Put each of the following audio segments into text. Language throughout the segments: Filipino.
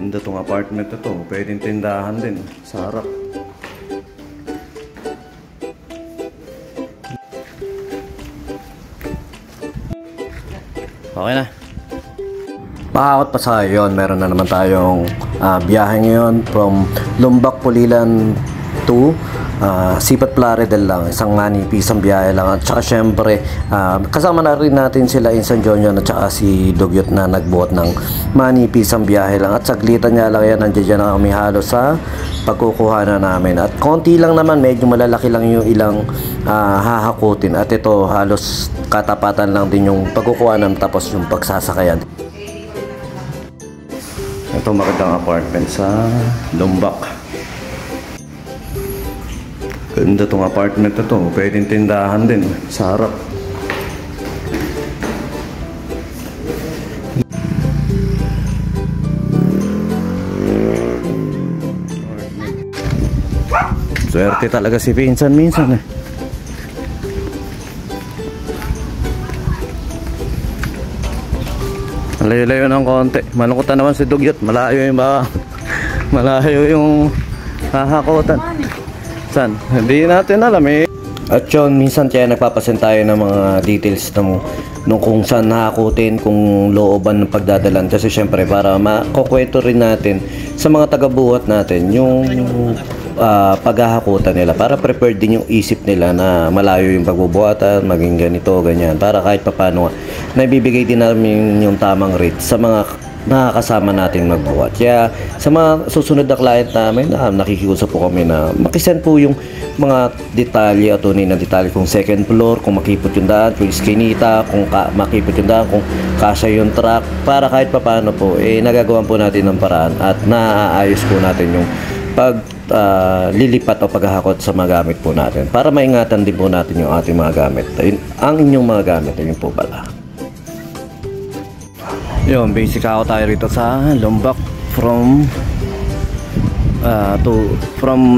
Ganda tong apartment na to. Pwedeng tindahan din sa harap. Okay na. Pakakot pa sa yun. Meron na naman tayong biyahe ngayon from Lumbac, Pulilan to Sipat Plaridel lang. Isang manipis ang biyahe lang. At saka syempre kasama na rin natin sila Insan Jonyon at saka si Dugyot na nagbuot ng manipis ang biyahe lang. At saglitan niya lang yan. Nandiyan na kami halos sa pagkukuha na namin. At konti lang naman, medyo malalaki lang yung ilang hahakutin. At ito halos katapatan lang din yung pagkukuha namin tapos yung pagsasakayan. Ito magandang apartment sa Lumbac. Ganda tong apartment na to. Pwedeng tindahan din sa harap. Swerte talaga si Pinsan minsan eh. Malayo-layo ng konti. Malungkot naman si Dugyot. Malayo yung malayo yung hahakutan. San? Hindi natin alam eh. At yun, minsan kaya nagpapasin tayo ng mga details nung kung saan nakakutin, kung looban ng pagdadalan. Kasi syempre para makukwento rin natin sa mga taga-buhat natin yung paghahakutan nila. Para prepared din yung isip nila na malayo yung pagbubuhatan, maging ganito, ganyan. Para kahit papano naibibigay din namin yung tamang rate sa mga nakakasama natin magbuhat. Kaya sa mga susunod na client namin, nakikiusap po kami na makisend po yung mga detalye at tunay na detalye kung second floor, kung makipot yung daan, kung iskinita, kung makipot yung daan, kung kasya yung truck, para kahit papano po nagagawan po natin ng paraan at naaayos po natin yung lilipat o paghahakot sa mga gamit po natin para maingatan din po natin yung ating mga gamit. Ang inyong mga gamit, yun po pala. Yun, basic ako tayo rito sa Lumbac from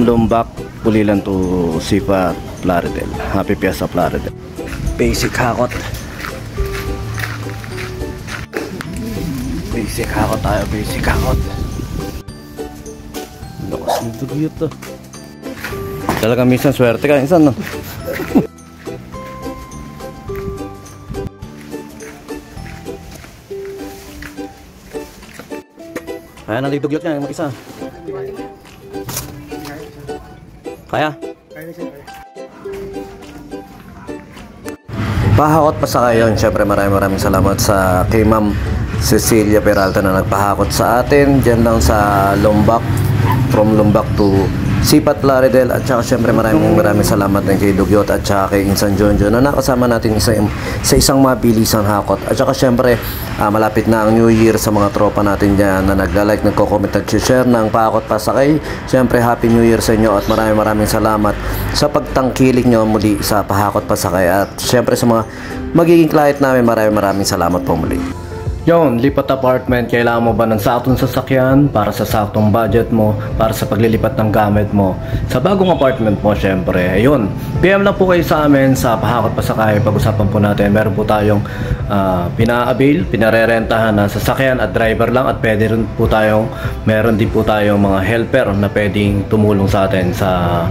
Lumbac, Pulilan to Sipat Plaridel. Happy Fiesta Plaridel. Basic hakot. Basic hakot tayo, basic hakot. Lakas ng Dugyot to. Talaga minsan swerte ka, minsan no? Kaya nang Dugyot niya, mag-isa. Kaya? Pahakot pa sa kayo. Siyempre maraming salamat sa kay Ma'am Cecilia Peralta na nagpahakot sa atin. Diyan lang sa Lumbac. From Lumbac to Sipat Plaridel. At saka siyempre maraming salamat din kay Dugyot at saka kay Insan Jonjon na nakasama natin sa isang mabilisang hakot. At saka siyempre malapit na ang New Year sa mga tropa natin dyan na nagla-like, nagko-comment at share ng Pahakot Pasakay. Siyempre Happy New Year sa inyo at maraming salamat sa pagtangkilik nyo muli sa Pahakot Pasakay. At siyempre sa mga magiging client namin maraming salamat po muli. Yon, lipat apartment, kailangan mo ba ng saktong sasakyan para sa saktong budget mo, para sa paglilipat ng gamit mo sa bagong apartment mo? Syempre, ayun, PM lang po kayo sa amin sa Pahakot Pasakay. Pag-usapan po natin, meron po tayong pina-avail, pinarerentahan na sasakyan at driver lang, at pwede rin po tayong, meron din po tayong mga helper na pwedeng tumulong sa atin sa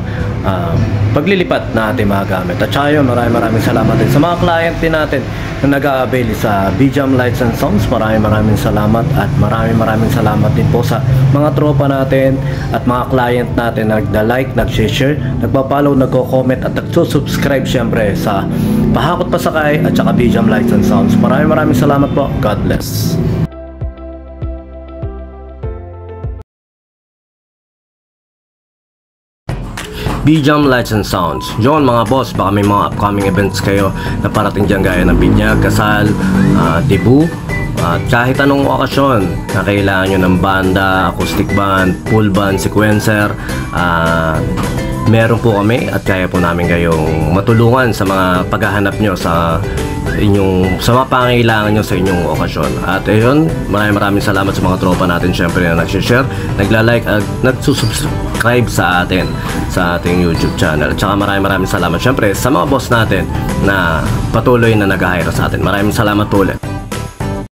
paglilipat na ating mga gamit. At saka yun, maraming salamat din sa mga client din natin na nag-a-avail sa BJAM Lights and Sounds. Maraming salamat at maraming salamat din po sa mga tropa natin at mga client natin na nagda-like, nag-share, nagpa-follow, nagko-comment at nagsusubscribe syempre sa Pahakot Pasakay at saka BJAM Lights and Sounds. Maraming salamat po. God bless. BJAM Lights and Sounds. Yon mga boss, baka may mga upcoming events kayo na parating dyan gaya ng binyag, kasal, debut, at kahit anong okasyon na kailangan nyo ng banda, acoustic band, full band, sequencer, meron po kami at kaya po namin kayong matulungan sa mga paghahanap nyo sa mga pangailangan nyo sa inyong okasyon. At ayun, maraming salamat sa mga tropa natin syempre na nag-share, nagla-like at nagsusubscribe sa atin sa ating YouTube channel. At saka maraming salamat syempre sa mga boss natin na patuloy na nag-hire sa atin. Maraming salamat po ulit.